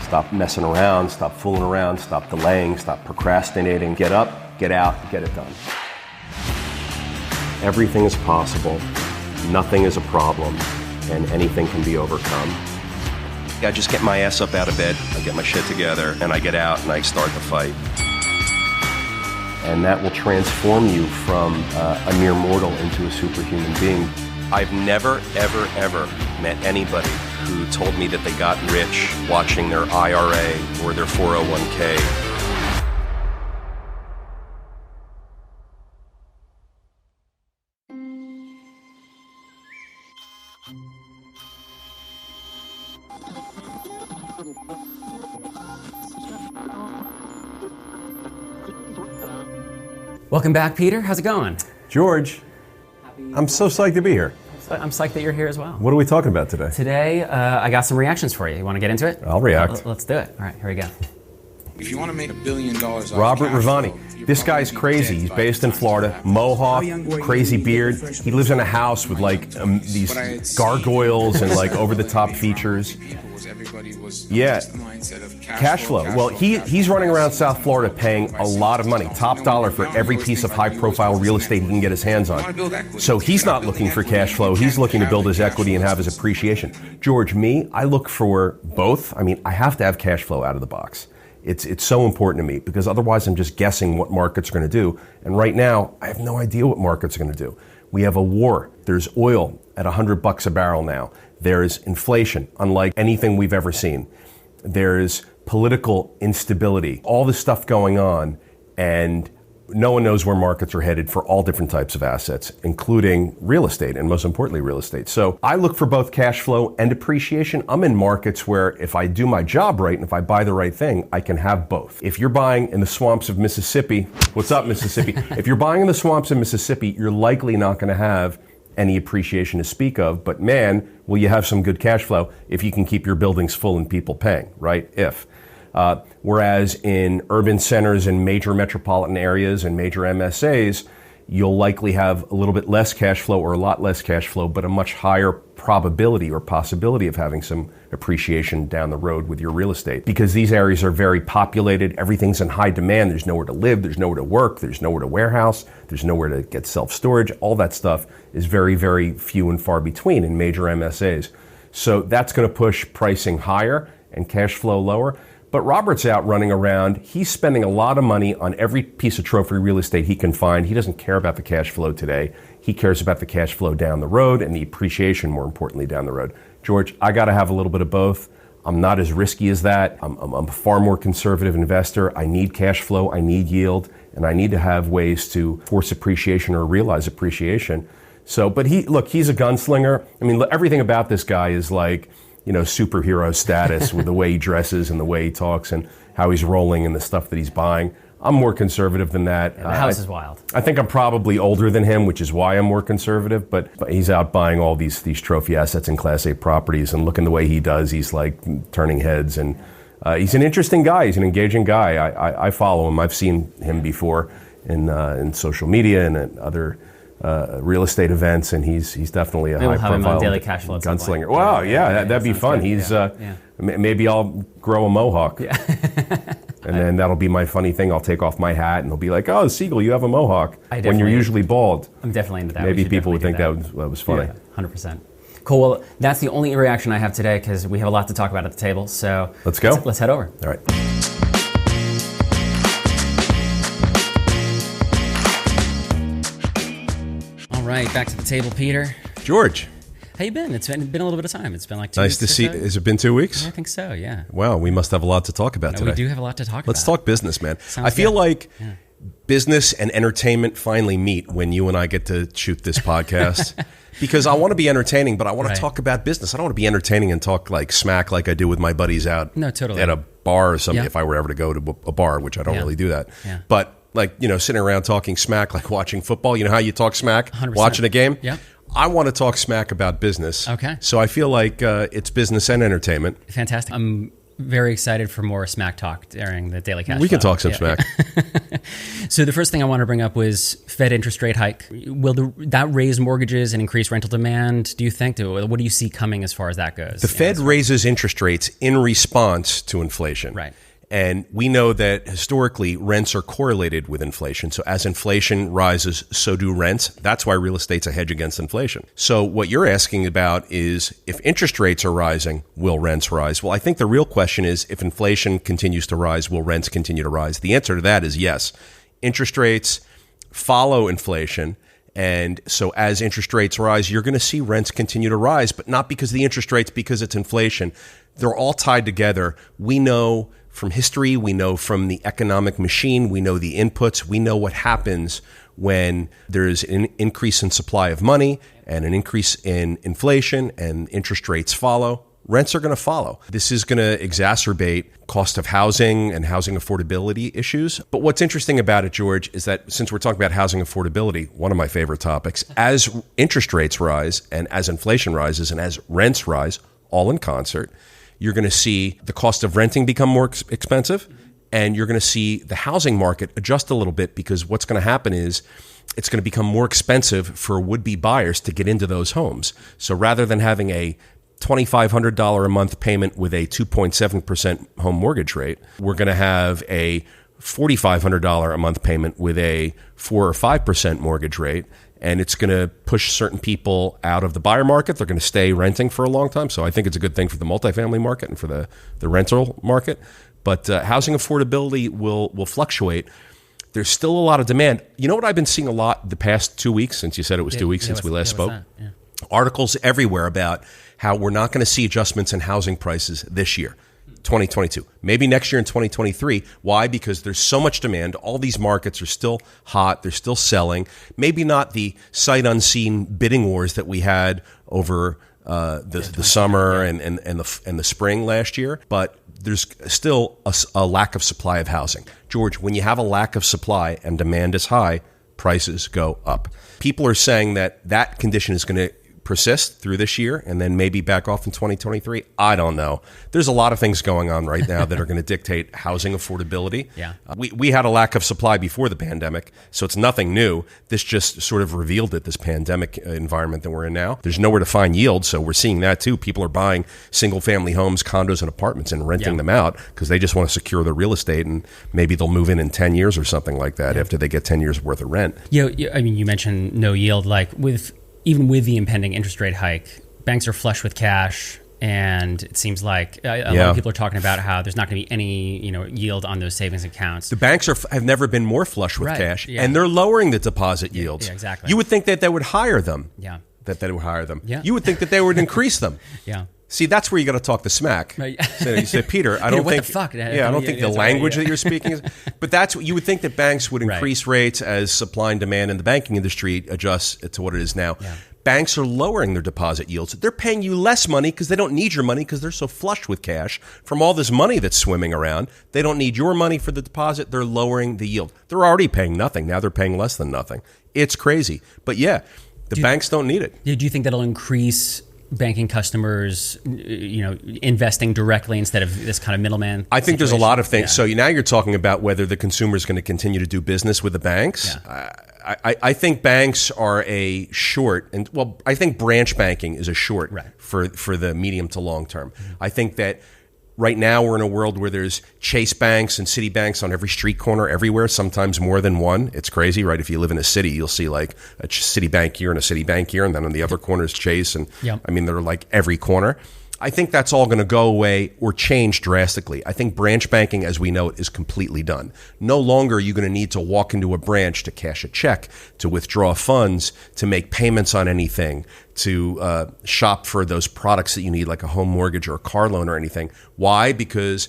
Stop messing around, stop fooling around, stop delaying, stop procrastinating. Get up, get out, get it done. Everything is possible, nothing is a problem, and anything can be overcome. I just get my ass up out of bed, I get my shit together, and I get out and I start the fight. And that will transform you from a mere mortal into a superhuman being. I've never, ever, ever met anybody who told me that they got rich watching their IRA or their 401k. Welcome back, Peter. How's it going? George, I'm so psyched to be here. I'm psyched that you're here as well. What are we talking about today? Today, I got some reactions for you. You want to get into it? I'll react. Let's do it. All right, here we go. If you want to make $1 billion off Robert cash Ravani. flow, This guy's crazy. He's based in Florida. Mohawk, crazy beard. He lives in a house with like these gargoyles and like over-the-top features. Yeah. Cash flow. Well, he's running around South Florida paying a lot of money, top dollar for every piece of high-profile real estate he can get his hands on. So he's not looking for cash flow. He's looking to build his equity and have his appreciation. George, me, I look for both. I mean, I have to have cash flow out of the box. It's so important to me because otherwise I'm just guessing what markets are going to do. And right now, I have no idea what markets are going to do. We have a war. There's oil at $100 a barrel now. There's inflation, unlike anything we've ever seen. There's political instability, all this stuff going on, and no one knows where markets are headed for all different types of assets, including real estate, and most importantly, real estate. So I look for both cash flow and appreciation. I'm in markets where if I do my job right and if I buy the right thing, I can have both. If you're buying in the swamps of Mississippi, what's up, Mississippi? If you're buying in the swamps of Mississippi, you're likely not going to have any appreciation to speak of, but man, will you have some good cash flow if you can keep your buildings full and people paying, right? Whereas in urban centers and major metropolitan areas and major MSAs, you'll likely have a little bit less cash flow or a lot less cash flow, but a much higher probability or possibility of having some appreciation down the road with your real estate. Because these areas are very populated, everything's in high demand, there's nowhere to live, there's nowhere to work, there's nowhere to warehouse, there's nowhere to get self-storage, all that stuff is very, very few and far between in major MSAs. So that's going to push pricing higher and cash flow lower. But Robert's out running around. He's spending a lot of money on every piece of trophy real estate he can find. He doesn't care about the cash flow today. He cares about the cash flow down the road and the appreciation, more importantly, down the road. George, I got to have a little bit of both. I'm not as risky as that. I'm a far more conservative investor. I need cash flow. I need yield. And I need to have ways to force appreciation or realize appreciation. So, but he's a gunslinger. I mean, everything about this guy is like, superhero status with the way he dresses and the way he talks and how he's rolling and the stuff that he's buying. I'm more conservative than that. Yeah, the house is wild. I think I'm probably older than him, which is why I'm more conservative, but he's out buying all these trophy assets and Class A properties, and looking the way he does, he's like turning heads, and he's an interesting guy. He's an engaging guy. I follow him. I've seen him before in social media and at other real estate events, and he's definitely a high-profile Daily Cash Flow gunslinger. Wow, yeah, that'd be fun. He's maybe I'll grow a mohawk, and then that'll be my funny thing. I'll take off my hat, and they'll be like, "Oh, Siegel, you have a mohawk," when you're usually bald. I'm definitely into that. Maybe people would think that was funny. Yeah, 100%. Cool. Well, that's the only reaction I have today because we have a lot to talk about at the table. So let's go. Let's head over. All right. All right, back to the table, Peter. George. How you been? It's been a little bit of time. It's been like 2 nice weeks. Nice to see. So. Has it been 2 weeks? I think so, yeah. Wow, we must have a lot to talk about today. We do have a lot to talk about. Let's talk business, man. Sounds I feel good. like business and entertainment finally meet when you and I get to shoot this podcast. Because I want to be entertaining, but I want to talk about business. I don't want to be entertaining and talk like smack like I do with my buddies out at a bar or something, if I were ever to go to a bar, which I don't really do that. Yeah. But like, sitting around talking smack like watching football, you know how you talk smack 100%. Watching a game? Yeah. I want to talk smack about business. Okay. So I feel like it's business and entertainment. Fantastic. I'm very excited for more smack talk during the Daily Cash We can Flow. talk some smack. So the first thing I want to bring up was Fed interest rate hike. Will that raise mortgages and increase rental demand, do you think? What do you see coming as far as that goes? The Fed raises interest rates in response to inflation. Right. And we know that historically rents are correlated with inflation. So as inflation rises, so do rents. That's why real estate's a hedge against inflation. So what you're asking about is if interest rates are rising, will rents rise? Well, I think the real question is if inflation continues to rise, will rents continue to rise? The answer to that is yes. Interest rates follow inflation. And so as interest rates rise, you're going to see rents continue to rise, but not because of the interest rates, because it's inflation. They're all tied together. We know from history, we know from the economic machine, we know the inputs, we know what happens when there's an increase in supply of money and an increase in inflation and interest rates follow. Rents are going to follow. This is going to exacerbate cost of housing and housing affordability issues. But what's interesting about it, George, is that since we're talking about housing affordability, one of my favorite topics, as interest rates rise and as inflation rises and as rents rise, all in concert, you're going to see the cost of renting become more expensive, and you're going to see the housing market adjust a little bit because what's going to happen is it's going to become more expensive for would-be buyers to get into those homes. So rather than having a $2,500 a month payment with a 2.7% home mortgage rate, we're going to have a $4,500 a month payment with a 4 or 5% mortgage rate. And it's going to push certain people out of the buyer market. They're going to stay renting for a long time. So I think it's a good thing for the multifamily market and for the rental market. But housing affordability will fluctuate. There's still a lot of demand. You know what I've been seeing a lot the past 2 weeks, since you said it was 2 weeks since we last spoke? Yeah. Articles everywhere about how we're not going to see adjustments in housing prices this year. 2022, maybe next year in 2023. Why? Because there's so much demand. All these markets are still hot. They're still selling. Maybe not the sight unseen bidding wars that we had over the summer and the spring last year, but there's still a lack of supply of housing. George, when you have a lack of supply and demand is high, prices go up. People are saying that condition is going to persist through this year and then maybe back off in 2023. I don't know. There's a lot of things going on right now that are going to dictate housing affordability. Yeah. We had a lack of supply before the pandemic, so it's nothing new. This just sort of revealed it, this pandemic environment that we're in now. There's nowhere to find yield, so we're seeing that too. People are buying single-family homes, condos, and apartments and renting them out because they just want to secure their real estate, and maybe they'll move in 10 years or something like that after they get 10 years worth of rent. I mean, you mentioned no yield. Like even with the impending interest rate hike, banks are flush with cash, and it seems like a lot of people are talking about how there's not going to be any yield on those savings accounts. The banks have never been more flush with cash, and they're lowering the deposit yields. Yeah, exactly. You would think that they would hire them. Yeah. That they would hire them. Yeah. You would think that they would increase them. Yeah. See, that's where you got to talk the smack. Right. So you say, Peter, I don't what think. the fuck? Yeah, I don't think the language that you're speaking is. But that's what you would think that banks would increase rates as supply and demand in the banking industry adjusts to what it is now. Yeah. Banks are lowering their deposit yields. They're paying you less money because they don't need your money because they're so flushed with cash from all this money that's swimming around. They don't need your money for the deposit. They're lowering the yield. They're already paying nothing. Now they're paying less than nothing. It's crazy. But yeah, the banks don't need it. Do you think that'll increase banking customers, investing directly instead of this kind of middleman? I think there's a lot of things. Yeah. So now you're talking about whether the consumer is going to continue to do business with the banks. Yeah. I think banks are a short, I think branch banking is a short for the medium to long term. Mm-hmm. I think that right now we're in a world where there's Chase banks and Citibanks on every street corner everywhere, sometimes more than one. It's crazy, right? If you live in a city, you'll see like a Citibank here and a Citibank here, and then on the other corner is Chase. And I mean, they're like every corner. I think that's all going to go away or change drastically. I think branch banking as we know it is completely done. No longer are you going to need to walk into a branch to cash a check, to withdraw funds, to make payments on anything, to shop for those products that you need like a home mortgage or a car loan or anything. Why? Because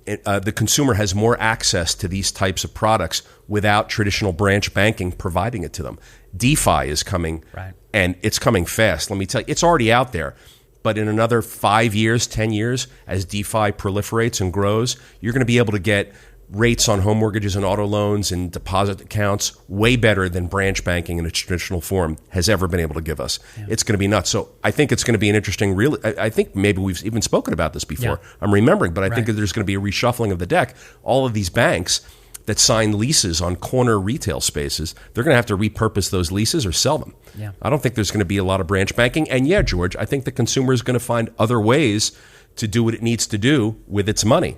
the consumer has more access to these types of products without traditional branch banking providing it to them. DeFi is coming, and it's coming fast. Let me tell you, it's already out there. But in another 5 years, 10 years, as DeFi proliferates and grows, you're going to be able to get rates on home mortgages and auto loans and deposit accounts way better than branch banking in its traditional form has ever been able to give us. Yeah. It's going to be nuts. So I think it's going to be an interesting, I think maybe we've even spoken about this before. Yeah. I'm remembering, but I think that there's going to be a reshuffling of the deck. All of these banks that sign leases on corner retail spaces, they're going to have to repurpose those leases or sell them. Yeah. I don't think there's going to be a lot of branch banking. And yeah, George, I think the consumer is going to find other ways to do what it needs to do with its money.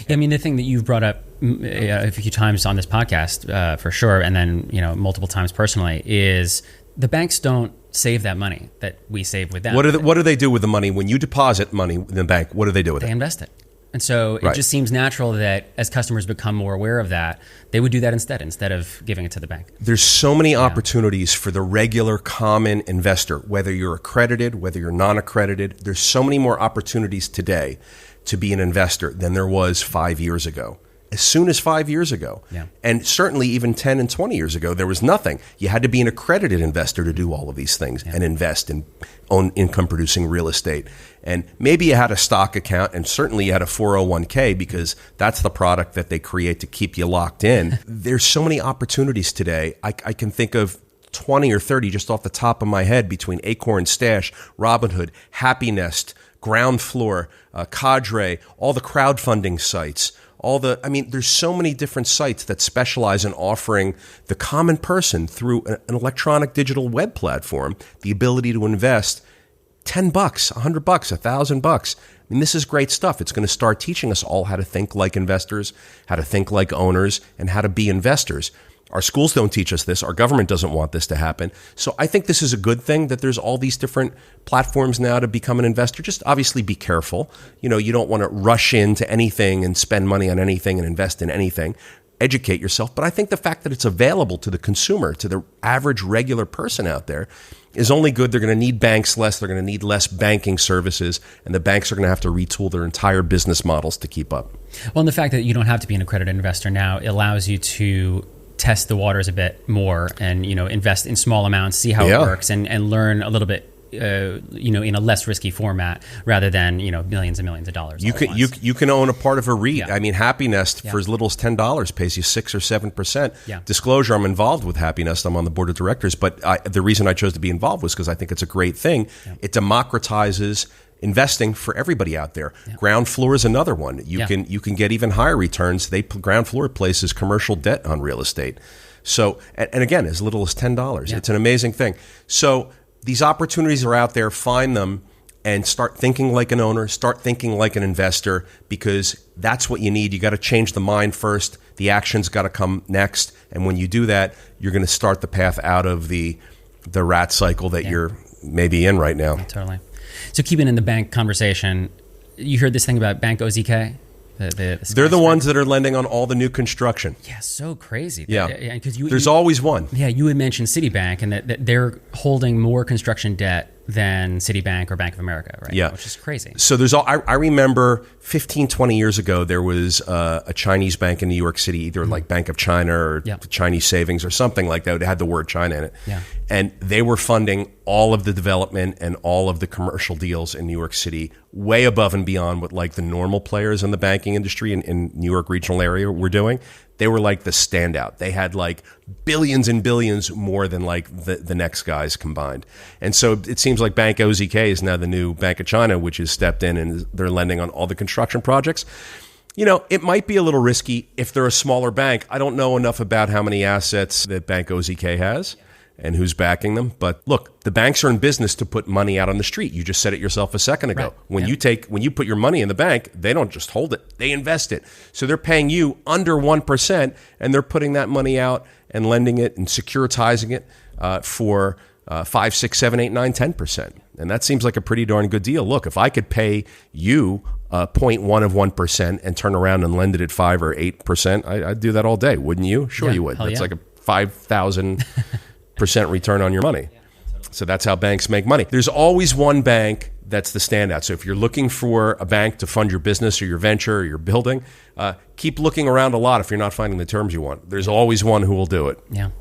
Yeah, I mean, the thing that you've brought up a few times on this podcast, for sure, and then multiple times personally, is the banks don't save that money that we save with them. What do they do with the money when you deposit money in the bank? What do they do with it? They invest it. And so it just seems natural that as customers become more aware of that, they would do that instead of giving it to the bank. There's so many opportunities for the regular common investor, whether you're accredited, whether you're non-accredited. There's so many more opportunities today to be an investor than there was 5 years ago. As soon as 5 years ago. Yeah. And certainly even 10 and 20 years ago, there was nothing. You had to be an accredited investor to do all of these things and invest in own income-producing real estate. And maybe you had a stock account, and certainly you had a 401k because that's the product that they create to keep you locked in. There's so many opportunities today. I can think of 20 or 30 just off the top of my head between Acorn Stash, Robinhood, Happy Nest, Ground Floor, Cadre, all the crowdfunding sites. There's so many different sites that specialize in offering the common person through an electronic digital web platform the ability to invest $10, $100, $1,000. I mean, this is great stuff. It's going to start teaching us all how to think like investors, how to think like owners, and how to be investors. Our schools don't teach us this. Our government doesn't want this to happen. So I think this is a good thing that there's all these different platforms now to become an investor. Just obviously be careful. You don't want to rush into anything and spend money on anything and invest in anything. Educate yourself. But I think the fact that it's available to the consumer, to the average regular person out there, is only good. They're going to need banks less. They're going to need less banking services. And the banks are going to have to retool their entire business models to keep up. Well, and the fact that you don't have to be an accredited investor now allows you to test the waters a bit more and invest in small amounts, see how it works, and learn a little bit in a less risky format rather than millions and millions of dollars. You can own a part of a REIT. Yeah. I mean, Happy Nest for as little as $10 pays you 6 or 7%. Yeah. Disclosure: I'm involved with Happy Nest. I'm on the board of directors. But the reason I chose to be involved was because I think it's a great thing. Yeah. It democratizes investing for everybody out there. Yeah. Ground Floor is another one. You can get even higher returns. Ground Floor places commercial debt on real estate. So, and again, as little as $10. Yeah. It's an amazing thing. So these opportunities are out there. Find them and start thinking like an owner. Start thinking like an investor, because that's what you need. You got to change the mind first. The action's got to come next. And when you do that, you're going to start the path out of the rat cycle that you're maybe in right now. Totally. So keeping in the bank conversation, you heard this thing about Bank OZK? They're the ones that are lending on all the new construction. Yeah, so crazy. Yeah. There's always one. Yeah, you had mentioned Citibank, and that they're holding more construction debt than Citibank or Bank of America, right? Yeah. Which is crazy. So I remember 15, 20 years ago, there was a Chinese bank in New York City, either like Bank of China or Chinese Savings or something like that. It had the word China in it. Yeah. And they were funding all of the development and all of the commercial deals in New York City, way above and beyond what like the normal players in the banking industry in New York regional area were doing. They were like the standout. They had like billions and billions more than like the next guys combined. And so it seems like Bank OZK is now the new Bank of China, which has stepped in and they're lending on all the construction projects. It might be a little risky if they're a smaller bank. I don't know enough about how many assets that Bank OZK has and who's backing them. But look, the banks are in business to put money out on the street. You just said it yourself a second ago. Right. When you put your money in the bank, they don't just hold it, they invest it. So they're paying you under 1%, and they're putting that money out and lending it and securitizing it for 5, 6, 7, 8, 9, 10%. And that seems like a pretty darn good deal. Look, if I could pay you 0.1 of 1% and turn around and lend it at 5 or 8%, I'd do that all day, wouldn't you? Sure, you would. That's like a 5,000% return on your money. So that's how banks make money. There's always one bank that's the standout. So if you're looking for a bank to fund your business or your venture or your building, keep looking around a lot if you're not finding the terms you want. There's always one who will do it. Yeah.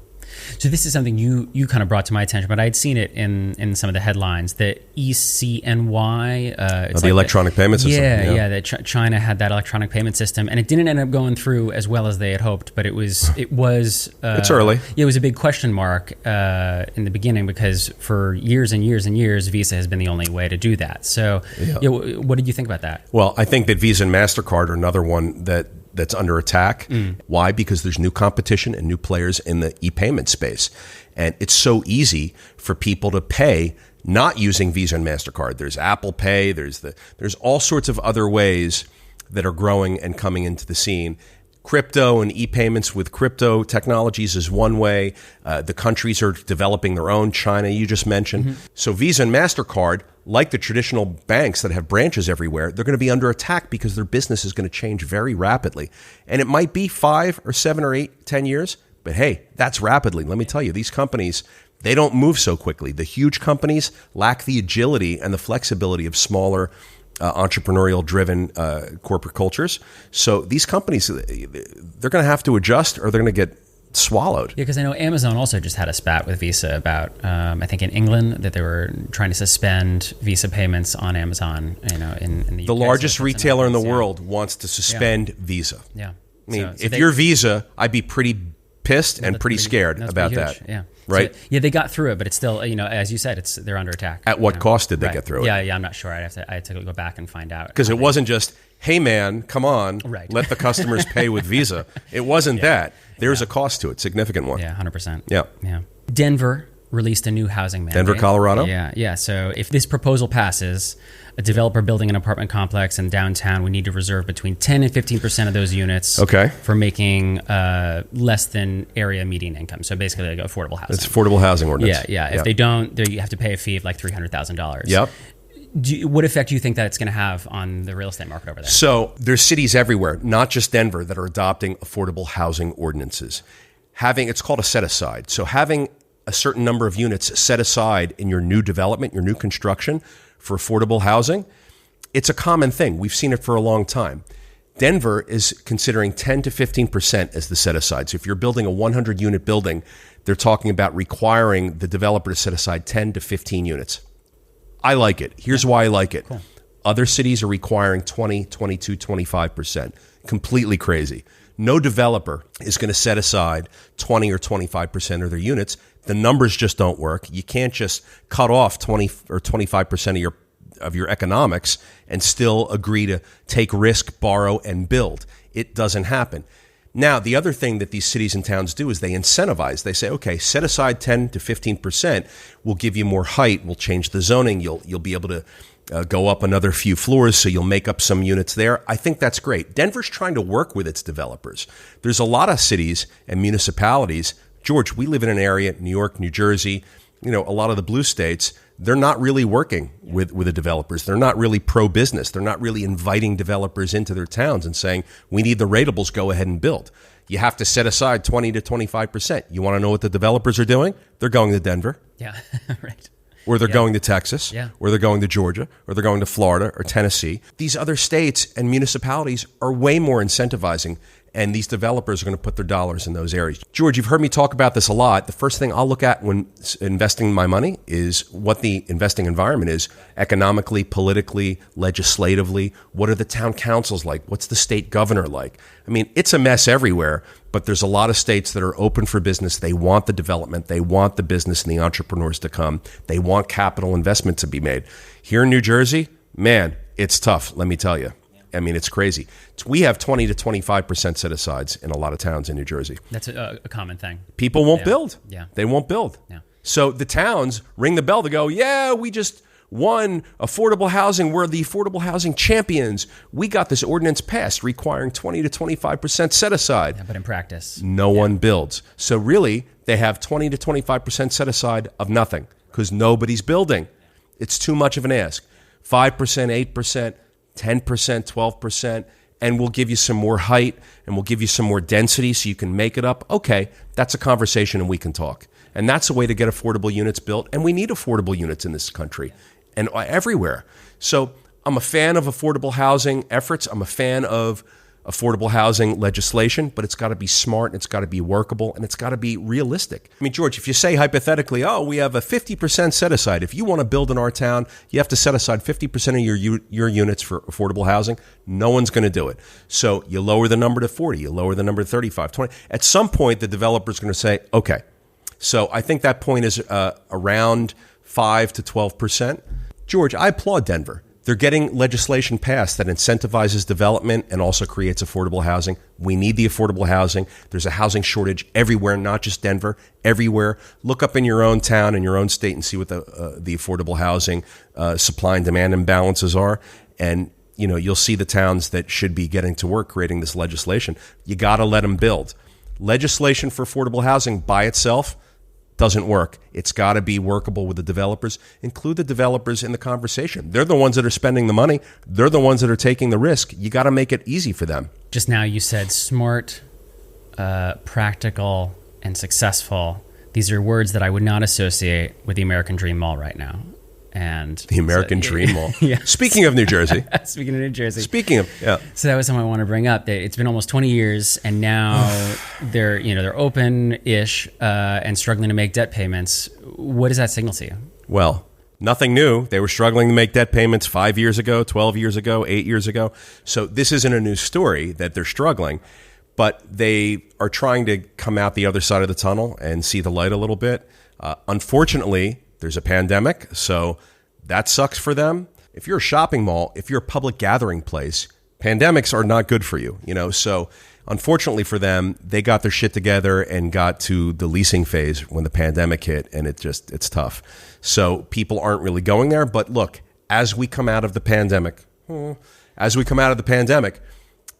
So this is something you kind of brought to my attention, but I'd seen it in some of the headlines. The ECNY, it's the electronic payment system. Yeah. That China had that electronic payment system, and it didn't end up going through as well as they had hoped. But it was it's early. Yeah, it was a big question mark in the beginning because for years and years and years, Visa has been the only way to do that. So, what did you think about that? Well, I think that Visa and MasterCard are another one that's under attack. Why? Because there's new competition and new players in the e-payment space. And it's so easy for people to pay not using Visa and MasterCard. There's Apple Pay, there's all sorts of other ways that are growing and coming into the scene. Crypto and e-payments with crypto technologies is one way. The countries are developing their own. China, you just mentioned. So Visa and MasterCard, like the traditional banks that have branches everywhere, they're going to be under attack because their business is going to change very rapidly. And it might be 5 or 7 or 8, 10 years, but hey, that's rapidly. Let me tell you, these companies, they don't move so quickly. The huge companies lack the agility and the flexibility of smaller entrepreneurial-driven corporate cultures. So these companies, they're going to have to adjust or they're going to get swallowed. Yeah, because I know Amazon also just had a spat with Visa about, I think in England, that they were trying to suspend Visa payments on Amazon. In the UK. The largest retailer in the world wants to suspend Visa. Yeah, I mean, if you're Visa, I'd be pretty pissed and pretty scared about that. Yeah. Right? So, they got through it, but it's still, as you said, they're under attack. At what cost did they get through it? Yeah, I'm not sure. I had to go back and find out. Because it wasn't just, hey man, come on, let the customers pay with Visa. It wasn't that. There's a cost to it, significant one. Yeah, 100%. Yeah. Denver released a new housing mandate. Denver, Colorado? Yeah. So if this proposal passes, a developer building an apartment complex in downtown would need to reserve between 10 and 15% of those units for making less than area median income. So basically like affordable housing. It's affordable housing ordinance. Yeah. If they don't, you have to pay a fee of like $300,000. Yep. What effect do you think that it's going to have on the real estate market over there? So there's cities everywhere, not just Denver, that are adopting affordable housing ordinances. It's called a set-aside. So having a certain number of units set aside in your new development, your new construction for affordable housing, it's a common thing. We've seen it for a long time. Denver is considering 10 to 15% as the set-aside. So if you're building a 100-unit building, they're talking about requiring the developer to set aside 10 to 15 units. I like it. Here's why I like it. Cool. Other cities are requiring 20, 22, 25%. Completely crazy. No developer is going to set aside 20 or 25% of their units. The numbers just don't work. You can't just cut off 20 or 25% of your economics and still agree to take risk, borrow, and build. It doesn't happen. Now, the other thing that these cities and towns do is they incentivize. They say, okay, set aside 10 to 15%. We'll give you more height. We'll change the zoning. You'll be able to go up another few floors, so you'll make up some units there. I think that's great. Denver's trying to work with its developers. There's a lot of cities and municipalities. George, we live in an area, New York, New Jersey, a lot of the blue states, they're not really working with the developers. They're not really pro-business. They're not really inviting developers into their towns and saying, we need the ratables, go ahead and build. You have to set aside 20 to 25%. You want to know what the developers are doing? They're going to Denver. Yeah, right. Or they're going to Texas, or they're going to Georgia, or they're going to Florida or Tennessee. These other states and municipalities are way more incentivizing, and these developers are going to put their dollars in those areas. George, you've heard me talk about this a lot. The first thing I'll look at when investing my money is what the investing environment is, economically, politically, legislatively. What are the town councils like? What's the state governor like? I mean, it's a mess everywhere, but there's a lot of states that are open for business. They want the development. They want the business and the entrepreneurs to come. They want capital investment to be made. Here in New Jersey, man, it's tough, let me tell you. I mean, it's crazy. We have 20 to 25% set-asides in a lot of towns in New Jersey. That's a common thing. People won't build. Yeah. They won't build. Yeah. So the towns ring the bell to go, yeah, we just won affordable housing. We're the affordable housing champions. We got this ordinance passed requiring 20 to 25% set-aside. Yeah, but in practice, no one builds. So really, they have 20 to 25% set-aside of nothing because nobody's building. It's too much of an ask. 5%, 8%, 10%, 12%, and we'll give you some more height and we'll give you some more density so you can make it up. Okay, that's a conversation and we can talk. And that's a way to get affordable units built. And we need affordable units in this country and everywhere. So I'm a fan of affordable housing efforts. I'm a fan of affordable housing legislation, but it's got to be smart, and it's got to be workable, and it's got to be realistic. I mean, George, if you say hypothetically, oh, we have a 50% set aside. If you want to build in our town, you have to set aside 50% of your units for affordable housing. No one's going to do it. So you lower the number to 40, you lower the number to 35, 20. At some point, the developer's going to say, okay. So I think that point is around 5 to 12%. George, I applaud Denver. They're getting legislation passed that incentivizes development and also creates affordable housing. We need the affordable housing. There's a housing shortage everywhere, not just Denver, everywhere. Look up in your own town and your own state and see what the affordable housing supply and demand imbalances are. And you'll see the towns that should be getting to work creating this legislation. You got to let them build. Legislation for affordable housing by itself doesn't work. It's got to be workable with the developers. Include the developers in the conversation. They're the ones that are spending the money. They're the ones that are taking the risk. You got to make it easy for them. Just now you said smart, practical, and successful. These are words that I would not associate with the American Dream Mall right now. And the American Dream Mall. Yeah. Speaking of New Jersey. Speaking of New Jersey. Yeah. So that was something I want to bring up. It's been almost 20 years, and now they're open-ish and struggling to make debt payments. What does that signal to you? Well, nothing new. They were struggling to make debt payments 5 years ago, 12 years ago, 8 years ago. So this isn't a new story that they're struggling, but they are trying to come out the other side of the tunnel and see the light a little bit. Unfortunately, there's a pandemic, so that sucks for them. If you're a shopping mall, if you're a public gathering place, pandemics are not good for you, So unfortunately for them, they got their shit together and got to the leasing phase when the pandemic hit, and it's tough. So people aren't really going there. But look, as we come out of the pandemic,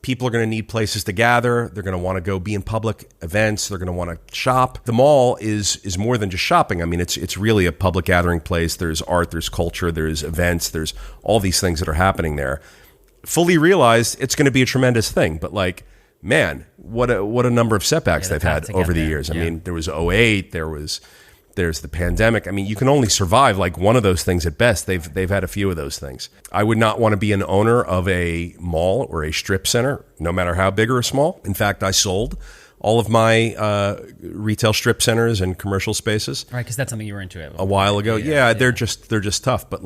people are going to need places to gather. They're going to want to go be in public events. They're going to want to shop. The mall is more than just shopping. I mean, it's really a public gathering place. There's art, there's culture, there's events, there's all these things that are happening there. Fully realized it's going to be a tremendous thing. But man, what a number of setbacks they've had over the years. I mean, there was 2008, there's the pandemic. I mean, you can only survive one of those things at best. They've had a few of those things. I would not want to be an owner of a mall or a strip center, no matter how big or small. In fact, I sold all of my retail strip centers and commercial spaces. Right, because that's something you were into a while ago. Yeah, they're just tough. But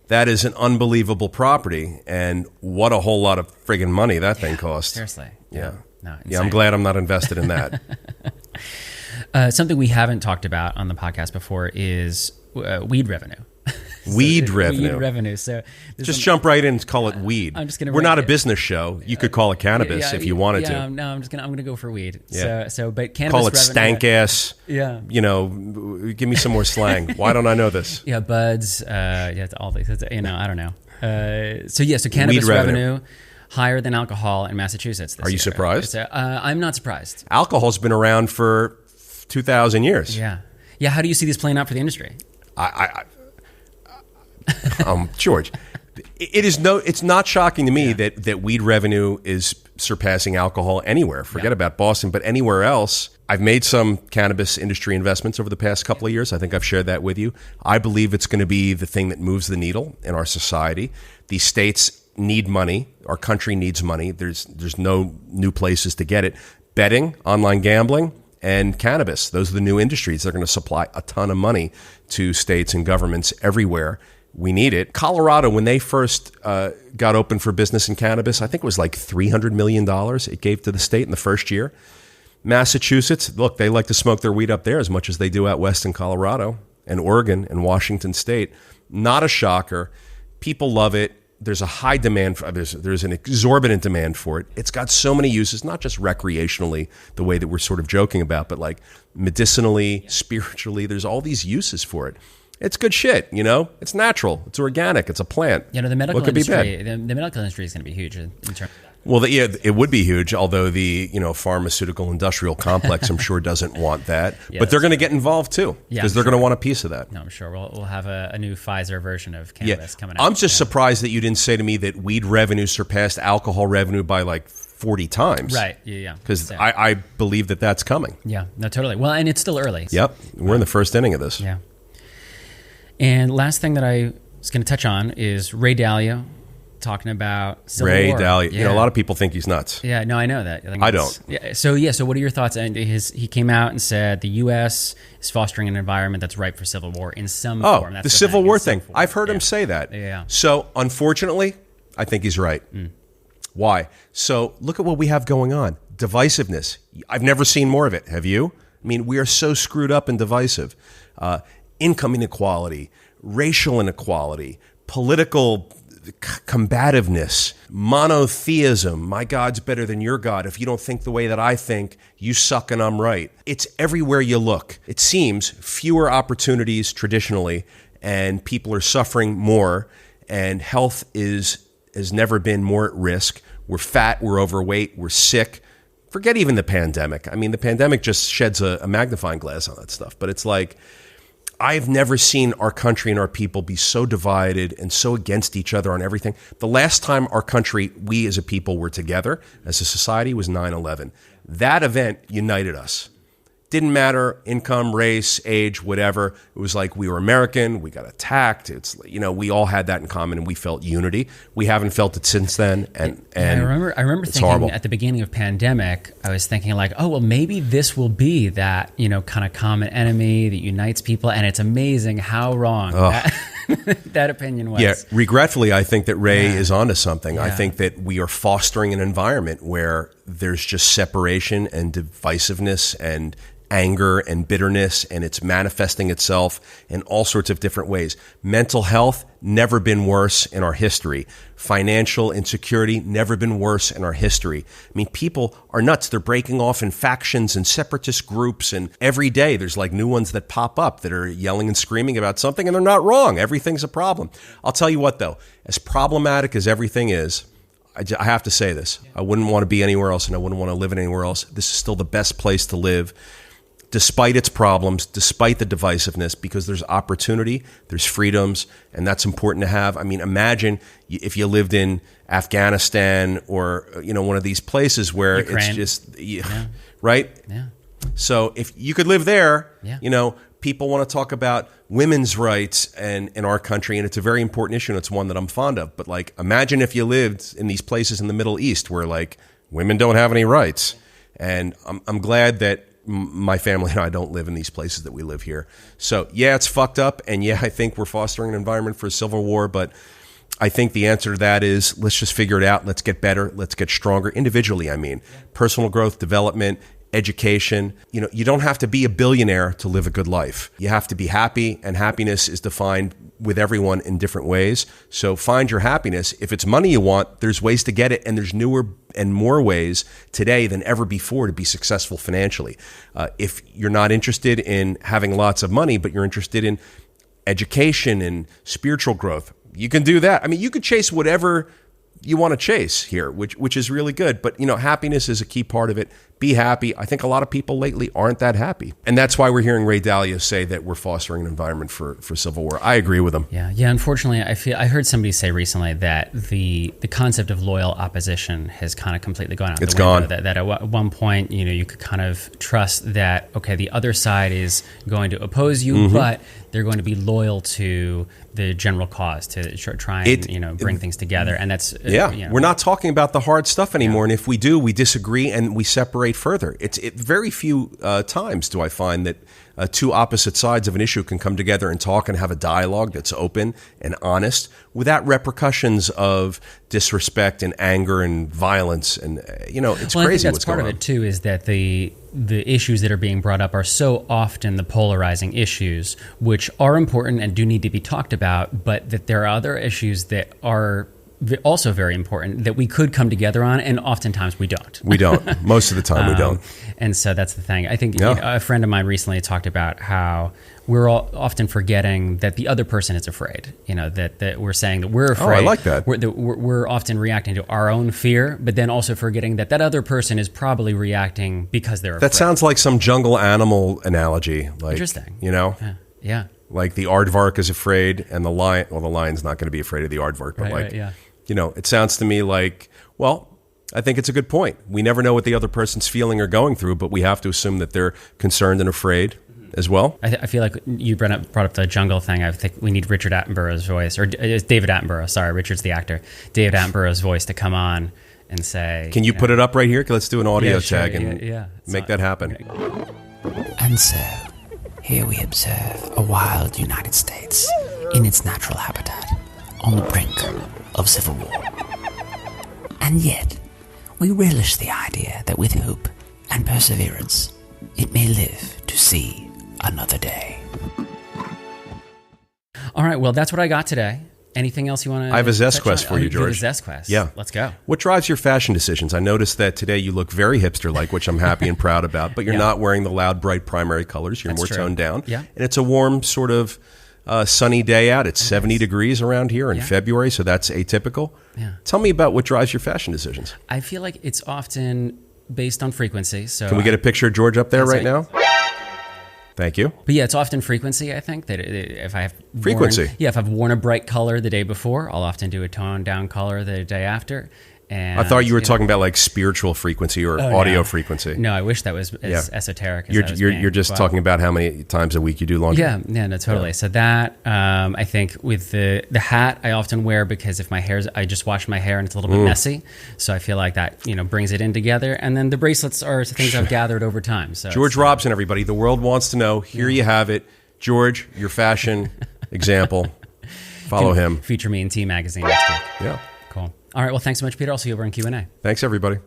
that is an unbelievable property, and what a whole lot of friggin' money that thing cost. Seriously. Yeah. No, yeah, I'm glad I'm not invested in that. Something we haven't talked about on the podcast before is weed revenue. Weed revenue. So just jump right in and call it weed. I'm just gonna. We're not a business show. You could call it cannabis if you wanted to. No, I'm gonna go for weed. Yeah. But cannabis. Call it stank ass. Yeah. Give me some more slang. Why don't I know this? Yeah, buds. All these. I don't know. So cannabis revenue higher than alcohol in Massachusetts this year. Are you surprised? I'm not surprised. Alcohol's been around for 2,000 years. Yeah. How do you see this playing out for the industry? George, it's not shocking to me that weed revenue is surpassing alcohol anywhere. Forget about Boston, but anywhere else. I've made some cannabis industry investments over the past couple of years. I think I've shared that with you. I believe it's going to be the thing that moves the needle in our society. These states need money. Our country needs money. There's no new places to get it. Betting, online gambling, and cannabis. Those are the new industries that are going to supply a ton of money to states and governments everywhere. We need it. Colorado, when they first got open for business in cannabis, I think it was $300 million it gave to the state in the first year. Massachusetts, look, they like to smoke their weed up there as much as they do out west in Colorado and Oregon and Washington State. Not a shocker. People love it. There's a high demand. There's an exorbitant demand for it. It's got so many uses, not just recreationally, the way that we're sort of joking about, but medicinally, spiritually. There's all these uses for it. It's good shit, It's natural. It's organic. It's a plant. The medical industry. The medical industry is going to be huge in terms. Well, it would be huge, although the pharmaceutical industrial complex, I'm sure, doesn't want that. But they're going to get involved too, because they're going to want a piece of that. No, I'm sure we'll have a new Pfizer version of cannabis coming out. I'm just surprised that you didn't say to me that weed revenue surpassed alcohol revenue by 40 times. Right. Yeah. Because I believe that that's coming. Yeah. No, totally. Well, and it's still early. Yep. We're in the first inning of this. Yeah. And last thing that I was going to touch on is Ray Dalio talking about Civil Ray War. Dalio. Yeah. You know, a lot of people think he's nuts. Yeah, no, I know that. I don't. Yeah. So what are your thoughts? And he came out and said the U.S. is fostering an environment that's ripe for civil war in some form. That's the Civil War thing. Form. I've heard him say that. Yeah. So, unfortunately, I think he's right. Why? So, look at what we have going on. Divisiveness. I've never seen more of it. Have you? I mean, we are so screwed up and divisive. Income inequality, racial inequality, political combativeness, monotheism. My God's better than your God. If you don't think the way that I think, you suck and I'm right. It's everywhere you look. It seems fewer opportunities traditionally, and people are suffering more, and health has never been more at risk. We're fat, we're overweight, we're sick. Forget even the pandemic. I mean, the pandemic just sheds a magnifying glass on that stuff. But it's like, I've never seen our country and our people be so divided and so against each other on everything. The last time our country, we as a people were together as a society was 9/11. That event united us. Didn't matter income, race, age, whatever. It was like we were American. We got attacked. It's, you know, we all had that in common, and we felt unity. We haven't felt it since then. And I remember it's thinking horrible. At the beginning of pandemic, I was thinking like, oh well, maybe this will be that, you know, kind of common enemy that unites people. And it's amazing how wrong that opinion was. Yeah, regretfully, I think that Ray is onto something. Yeah. I think that we are fostering an environment where there's just separation and divisiveness and anger and bitterness, and it's manifesting itself in all sorts of different ways. Mental health, never been worse in our history. Financial insecurity, never been worse in our history. I mean, people are nuts. They're breaking off in factions and separatist groups, and every day there's like new ones that pop up that are yelling and screaming about something, and they're not wrong. Everything's a problem. I'll tell you what, though, as problematic as everything is, I have to say this. I wouldn't want to be anywhere else, and I wouldn't want to live anywhere else. This is still the best place to live, despite its problems, despite the divisiveness, because there's opportunity, there's freedoms, and that's important to have. I mean, imagine if you lived in Afghanistan or, you know, one of these places where Ukraine. It's just, right? Yeah. So if you could live there, Yeah. you know, people want to talk about women's rights and in our country, and it's a very important issue, and it's one that I'm fond of. But like, imagine if you lived in these places in the Middle East where like women don't have any rights. And I'm glad that my family and I don't live in these places that we live here. So yeah, it's fucked up. And yeah, I think we're fostering an environment for a civil war, but I think the answer to that is let's just figure it out. Let's get better. Let's get stronger individually. I mean, personal growth, development, education. You know, you don't have to be a billionaire to live a good life. You have to be happy, and happiness is defined with everyone in different ways. So find your happiness. If it's money you want, there's ways to get it, and there's newer and more ways today than ever before to be successful financially. If you're not interested in having lots of money, but you're interested in education and spiritual growth, you can do that. I mean, you could chase whatever you want to chase here, which is really good. But, you know, happiness is a key part of it. Be happy. I think a lot of people lately aren't that happy. And that's why we're hearing Ray Dalio say that we're fostering an environment for civil war. I agree with him. Yeah. Unfortunately, I heard somebody say recently that the concept of loyal opposition has kind of completely gone out. It's the window. gone. That at one point, you know, you could kind of trust that, okay, the other side is going to oppose you, but they're going to be loyal to the general cause to try and bring things together. And that's we're not talking about the hard stuff anymore. And if we do, we disagree and we separate further. It's very few times do I find that two opposite sides of an issue can come together and talk and have a dialogue that's open and honest without repercussions of disrespect and anger and violence. And it's crazy. I think that's what's part going of on. it too. Is that the issues that are being brought up are so often the polarizing issues, which are important and do need to be talked about, but that there are other issues that are also very important that we could come together on, and oftentimes we don't. We don't. Most of the time we don't. And so that's the thing. I think a friend of mine recently talked about how we're all often forgetting that the other person is afraid. You know, that we're saying that we're afraid. Oh, I like that. We're often reacting to our own fear, but then also forgetting that other person is probably reacting because they're afraid. That sounds like some jungle animal analogy. Like, interesting. You know? Yeah. Like the aardvark is afraid, and the lion. Well, the lion's not going to be afraid of the aardvark, but it sounds to me like, well, I think it's a good point. We never know what the other person's feeling or going through, but we have to assume that they're concerned and afraid, as well. I feel like you brought up the jungle thing. I think we need Richard Attenborough's voice, or David Attenborough. Sorry, Richard's the actor. David Attenborough's voice to come on and say. Can you put it up right here? Let's do an audio tag and make that happen. And so, here we observe a wild United States in its natural habitat, on the brink of civil war. And yet, we relish the idea that with hope and perseverance, it may live to see another day. All right, well, that's what I got today. Anything else you want to? I have a Zest Quest for you, George. A Zest Quest. Yeah. Let's go. What drives your fashion decisions? I noticed that today you look very hipster-like, which I'm happy and proud about, but you're not wearing the loud, bright primary colors. You're more toned down. Yeah. And it's a warm, sort of sunny day out. It's 70 degrees around here in February, so that's atypical. Yeah. Tell me about what drives your fashion decisions. I feel like it's often based on frequency. So can we get a picture of George up there right now? Thank you. But yeah, it's often frequency, I think, that if I have if I've worn a bright color the day before, I'll often do a toned down color the day after. And I thought you were talking about like spiritual frequency or audio frequency. No, I wish that was as esoteric as you're just talking about how many times a week you do laundry. Yeah, no, totally. Yeah. So that, I think with the hat I often wear because if I just wash my hair and it's a little bit messy. So I feel like that, brings it in together. And then the bracelets are things I've gathered over time. So George Robson, everybody, the world wants to know. Here you have it. George, your fashion example. Follow him. Feature me in T Magazine next week. Yeah. Cool. All right. Well, thanks so much, Peter. I'll see you over in Q&A. Thanks, everybody.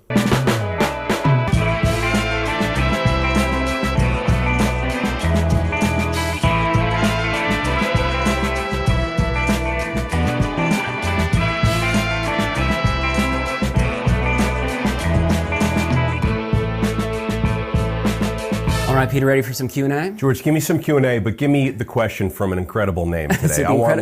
All right, Peter, ready for some Q&A? George, give me some Q&A, but give me the question from an incredible name today. I want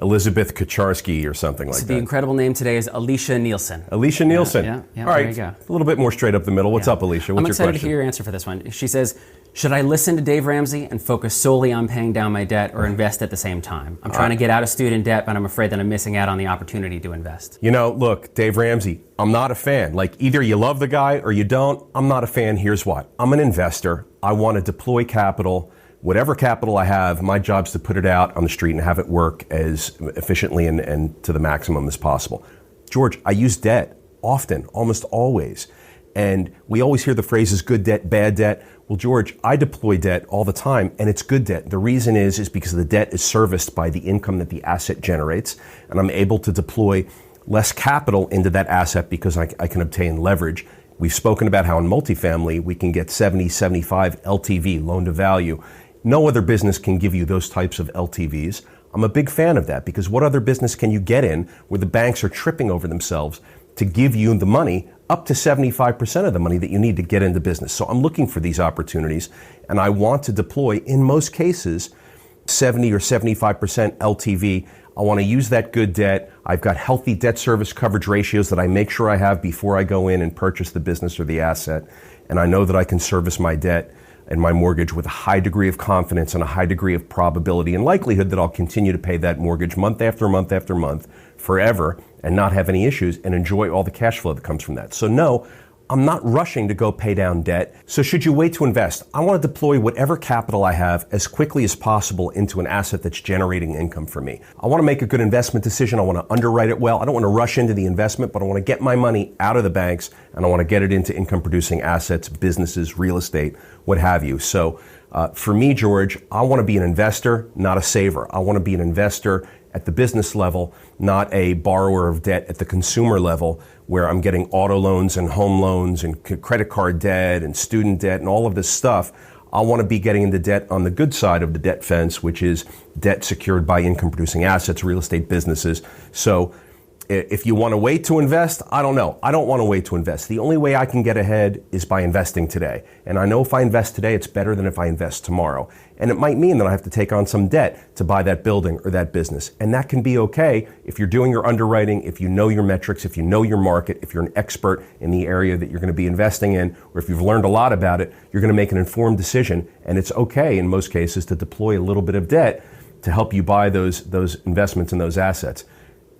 Elizabeth Kacharsky or something like that. The incredible name today is Alicia Nielsen. Alicia Nielsen. Yeah, all right, there you go. A little bit more straight up the middle. What's up, Alicia? What's I'm your excited question? to hear your answer for this one. She says, should I listen to Dave Ramsey and focus solely on paying down my debt or invest at the same time? I'm trying to get out of student debt, but I'm afraid that I'm missing out on the opportunity to invest. Look, Dave Ramsey, I'm not a fan. Like, either you love the guy or you don't. I'm not a fan. Here's why. I'm an investor. I want to deploy capital. Whatever capital I have, my job's to put it out on the street and have it work as efficiently and to the maximum as possible. George, I use debt often, almost always. And we always hear the phrases good debt, bad debt. Well, George, I deploy debt all the time, and it's good debt. The reason is because the debt is serviced by the income that the asset generates, and I'm able to deploy less capital into that asset because I can obtain leverage. We've spoken about how in multifamily, we can get 70, 75 LTV, loan to value. No other business can give you those types of LTVs. I'm a big fan of that because what other business can you get in where the banks are tripping over themselves to give you the money, up to 75% of the money that you need to get into business? So I'm looking for these opportunities, and I want to deploy, in most cases, 70 or 75% LTV. I want to use that good debt. I've got healthy debt service coverage ratios that I make sure I have before I go in and purchase the business or the asset. And I know that I can service my debt and my mortgage with a high degree of confidence and a high degree of probability and likelihood that I'll continue to pay that mortgage month after month after month forever and not have any issues and enjoy all the cash flow that comes from that. So no, I'm not rushing to go pay down debt. So should you wait to invest? I want to deploy whatever capital I have as quickly as possible into an asset that's generating income for me. I want to make a good investment decision. I want to underwrite it well. I don't want to rush into the investment, but I want to get my money out of the banks and I want to get it into income producing assets, businesses, real estate, what have you. So for me, George, I want to be an investor, not a saver. I want to be an investor at the business level, not a borrower of debt at the consumer level, where I'm getting auto loans and home loans and credit card debt and student debt and all of this stuff. I want to be getting into debt on the good side of the debt fence, which is debt secured by income producing assets, real estate businesses. So if you want to wait to invest, I don't know. I don't want to wait to invest. The only way I can get ahead is by investing today. And I know if I invest today, it's better than if I invest tomorrow. And it might mean that I have to take on some debt to buy that building or that business. And that can be okay if you're doing your underwriting, if you know your metrics, if you know your market, if you're an expert in the area that you're going to be investing in, or if you've learned a lot about it, you're going to make an informed decision. And it's okay in most cases to deploy a little bit of debt to help you buy those investments and those assets,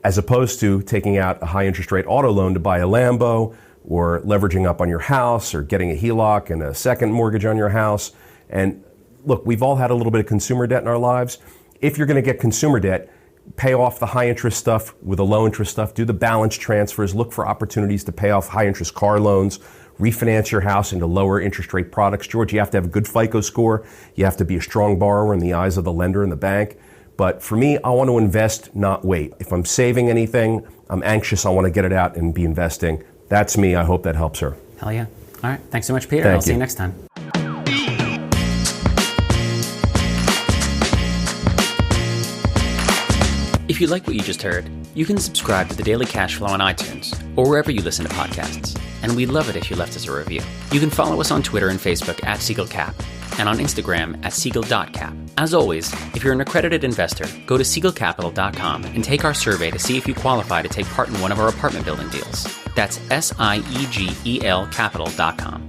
as opposed to taking out a high interest rate auto loan to buy a Lambo or leveraging up on your house or getting a HELOC and a second mortgage on your house And look, we've all had a little bit of consumer debt in our lives. If you're going to get consumer debt, pay off the high interest stuff with the low interest stuff, do the balance transfers, look for opportunities to pay off high interest car loans, refinance your house into lower interest rate products. George, you have to have a good FICO score. You have to be a strong borrower in the eyes of the lender and the bank. But for me, I want to invest, not wait. If I'm saving anything, I'm anxious, I want to get it out and be investing. That's me. I hope that helps her. Hell yeah. All right. Thanks so much, Peter. I'll see you next time. If you like what you just heard, you can subscribe to The Daily Cash Flow on iTunes or wherever you listen to podcasts. And we'd love it if you left us a review. You can follow us on Twitter and Facebook at SiegelCap and on Instagram at Siegel.cap. As always, if you're an accredited investor, go to SiegelCapital.com and take our survey to see if you qualify to take part in one of our apartment building deals. That's SIEGEL Capital.com.